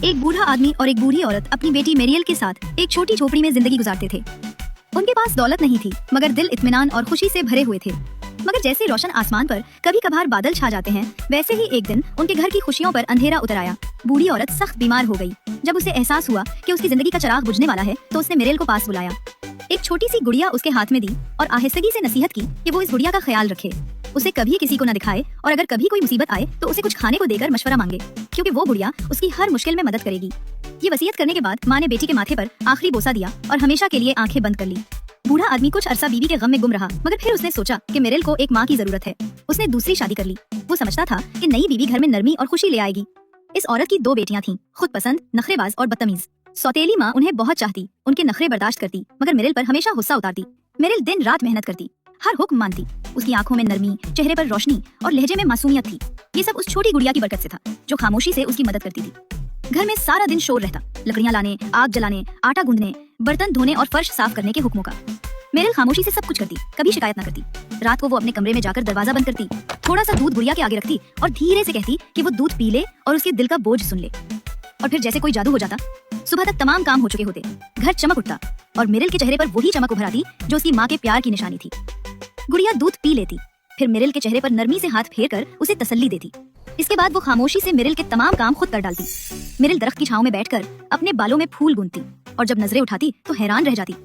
एक बूढ़ा आदमी और एक बूढ़ी औरत अपनी बेटी मेरियल के साथ एक छोटी झोपड़ी में जिंदगी गुजारते थे। उनके पास दौलत नहीं थी, मगर दिल इत्मीनान और खुशी से भरे हुए थे। मगर जैसे रोशन आसमान पर कभी कभार बादल छा जाते हैं, वैसे ही एक दिन उनके घर की खुशियों पर अंधेरा उतर आया। बूढ़ी औरत सख्त बीमार हो गई। जब उसे एहसास हुआ कि उसकी जिंदगी का चिराग बुझने वाला है, तो उसने मेरियल को पास बुलाया। एक छोटी सी गुड़िया उसके हाथ में दी और आहिस्तगी से नसीहत की कि वो इस गुड़िया का ख्याल रखे, उसे कभी किसी को न दिखाए और अगर कभी कोई मुसीबत आए तो उसे कुछ खाने को देकर मशवरा मांगे, क्योंकि वो गुड़िया उसकी हर मुश्किल में मदद करेगी। ये वसीयत करने के बाद माँ ने बेटी के माथे पर आखिरी बोसा दिया और हमेशा के लिए आंखें बंद कर ली। बूढ़ा आदमी कुछ अरसा बीवी के गम में गुम रहा, मगर फिर उसने सोचा कि मेरियल को एक माँ की जरूरत है। उसने दूसरी शादी कर ली। वो समझता था कि नई बीवी घर में नरमी और खुशी ले आएगी। इस औरत की 2 बेटियां थीं, खुद पसंद, नखरेबाज और बदतमीज। सौतेली माँ उन्हें बहुत चाहती, उनके नखरे बर्दाश्त करती, मगर मेरियल पर हमेशा गुस्सा उतारती। मेरियल दिन रात मेहनत करती, हर हुक्म मानती। उसकी आंखों में नरमी, चेहरे पर रोशनी और लहजे में मासूमियत थी। ये सब उस छोटी गुड़िया की बरकत से था, जो खामोशी से उसकी मदद करती थी। घर में सारा दिन शोर रहता, लकड़ियां लाने, आग जलाने, आटा गूंदने, बर्तन धोने और फर्श साफ करने के हुक्मों का। मेरियल खामोशी से सब कुछ करती, कभी शिकायत न करती। रात को वो अपने कमरे में जाकर दरवाजा बंद करती, थोड़ा सा दूध गुड़िया के आगे रखती और धीरे से कहती कि वो दूध पी ले और उसके दिल का बोझ सुन ले। और फिर जैसे कोई जादू हो जाता, सुबह तक तमाम काम हो चुके होते, घर चमक उठता और मेरियल के चेहरे पर वही चमक उभर आती जो उसकी माँ के प्यार की निशानी थी। गुड़िया दूध पी लेती, फिर मेरियल के चेहरे पर नरमी से हाथ फेर कर उसे तसल्ली देती। इसके बाद वो खामोशी से मेरियल के तमाम काम खुद कर डालती। मेरियल दरख्त की छांव में बैठकर अपने बालों में फूल गूंथती और जब नजरें उठाती तो हैरान रह जाती।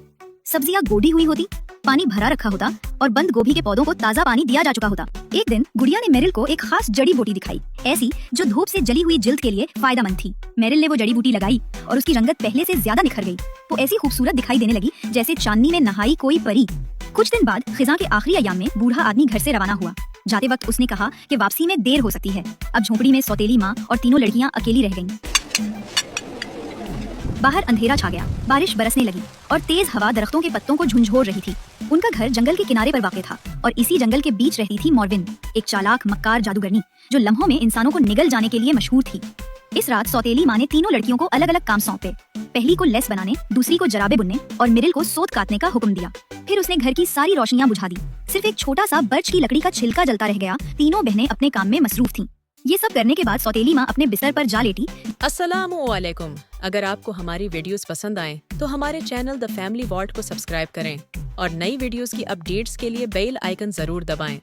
सब्जियां गोडी हुई होती, पानी भरा रखा होता और बंद गोभी के पौधों को ताजा पानी दिया जा चुका होता। एक दिन गुड़िया ने मेरियल को एक खास जड़ी बूटी दिखाई, ऐसी जो धूप से जली हुई जिल्द के लिए फायदेमंद थी। मेरियल ने वो जड़ी बूटी लगाई और उसकी रंगत पहले से ज्यादा निखर गई। वो ऐसी खूबसूरत दिखाई देने लगी जैसे चांदनी में नहाई कोई परी। कुछ दिन बाद खिज़ां के आखिरी अय्याम में बूढ़ा आदमी घर से रवाना हुआ। जाते वक्त उसने कहा कि वापसी में देर हो सकती है। अब झोपड़ी में सौतेली माँ और तीनों लड़कियां अकेली रह गईं। बाहर अंधेरा छा गया, बारिश बरसने लगी और तेज हवा दरख्तों के पत्तों को झुंझोर रही थी। उनका घर जंगल के किनारे पर वाक़ था और इसी जंगल के बीच रहती थी मॉर्विन, एक चालाक मक्कार जादूगरनी जो लम्हों में इंसानों को निगल जाने के लिए मशहूर थी। इस रात सौतेली माँ ने तीनों लड़कियों को अलग अलग काम सौंपे। पहली को लेस बनाने, दूसरी को जराबे बुनने और मेरियल को सोत काटने का हुक्म दिया। फिर उसने घर की सारी रोशनियां बुझा दी। सिर्फ एक छोटा सा बर्च की लकड़ी का छिलका जलता रह गया। तीनों बहनें अपने काम में मसरूफ थीं। ये सब करने के बाद सौतेली माँ अपने बिस्तर पर जा लेटी। अस्सलामु अलैकुम। अगर आपको हमारी वीडियोस पसंद आए तो हमारे चैनल द फैमिली वॉल्ट को सब्सक्राइब करें और नई वीडियोस की अपडेट्स के लिए बेल आइकन जरूर दबाएं।